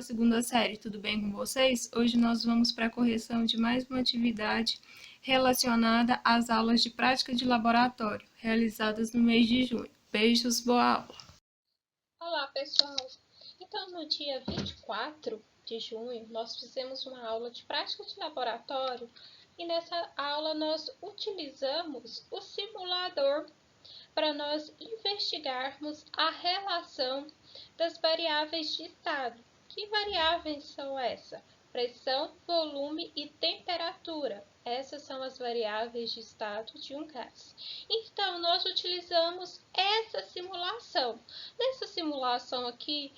da segunda série, tudo bem com vocês? Hoje nós vamos para a correção de mais uma atividade relacionada às aulas de prática de laboratório, realizadas no mês de junho. Beijos, boa aula! Olá, pessoal! Então, no dia 24 de junho, nós fizemos uma aula de prática de laboratório e nessa aula nós utilizamos o simulador para nós investigarmos a relação das variáveis de estado. Que variáveis são essas? Pressão, volume e temperatura. Essas são as variáveis de estado de um gás. Então, nós utilizamos essa simulação. Nessa simulação aqui,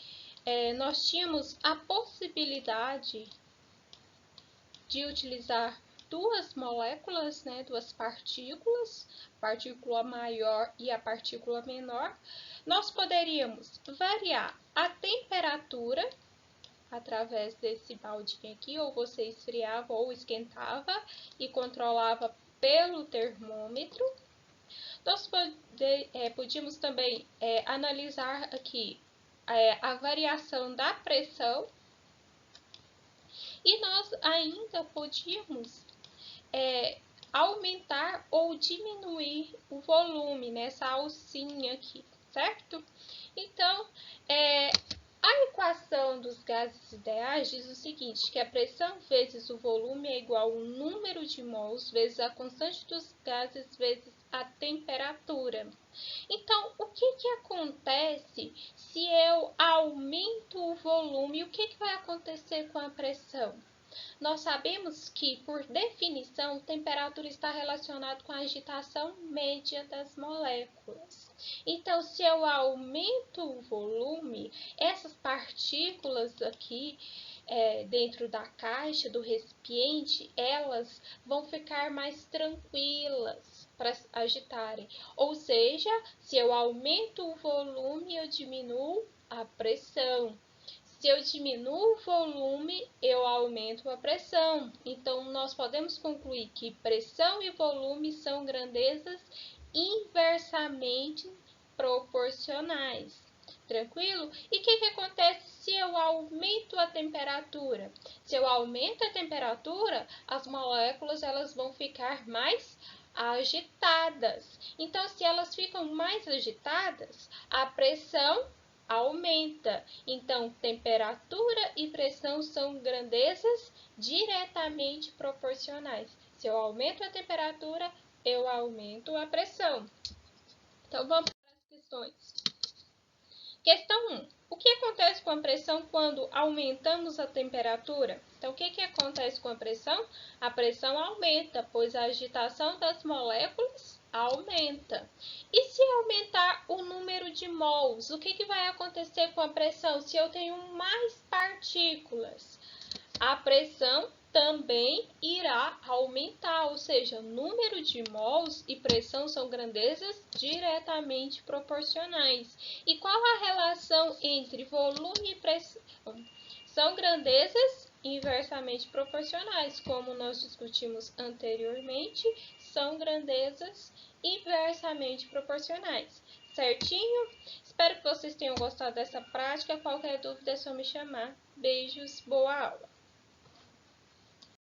nós tínhamos a possibilidade de utilizar duas moléculas, duas partículas, a partícula maior e a partícula menor. Nós poderíamos variar a temperatura através desse baldinho aqui, ou você esfriava ou esquentava e controlava pelo termômetro. Nós podíamos também analisar aqui a variação da pressão e nós ainda podíamos aumentar ou diminuir o volume nessa alcinha aqui, certo? Então, a equação dos gases ideais diz o seguinte, que a pressão vezes o volume é igual ao número de mols vezes a constante dos gases vezes a temperatura. Então, o que acontece se eu aumento o volume? O que vai acontecer com a pressão? Nós sabemos que, por definição, temperatura está relacionada com a agitação média das moléculas. Então, se eu aumento o volume, essas partículas aqui dentro da caixa, do recipiente, elas vão ficar mais tranquilas para agitarem. Ou seja, se eu aumento o volume, eu diminuo a pressão. Se eu diminuo o volume, eu aumento a pressão. Então, nós podemos concluir que pressão e volume são grandezas inversamente proporcionais. Tranquilo? E o que acontece se eu aumento a temperatura? Se eu aumento a temperatura, as moléculas elas vão ficar mais agitadas. Então, se elas ficam mais agitadas, a pressão aumenta. Então, temperatura e pressão são grandezas diretamente proporcionais. Se eu aumento a temperatura, eu aumento a pressão. Então, vamos para as questões. Questão 1. O que acontece com a pressão quando aumentamos a temperatura? Então, o que acontece com a pressão? A pressão aumenta, pois a agitação das moléculas aumenta. E se aumentar o número de mols, o que vai acontecer com a pressão? Se eu tenho mais partículas, a pressão também irá aumentar, ou seja, número de mols e pressão são grandezas diretamente proporcionais. E qual a relação entre volume e pressão? São grandezas inversamente proporcionais, como nós discutimos anteriormente, são grandezas inversamente proporcionais. Certinho? Espero que vocês tenham gostado dessa prática. Qualquer dúvida é só me chamar. Beijos, boa aula!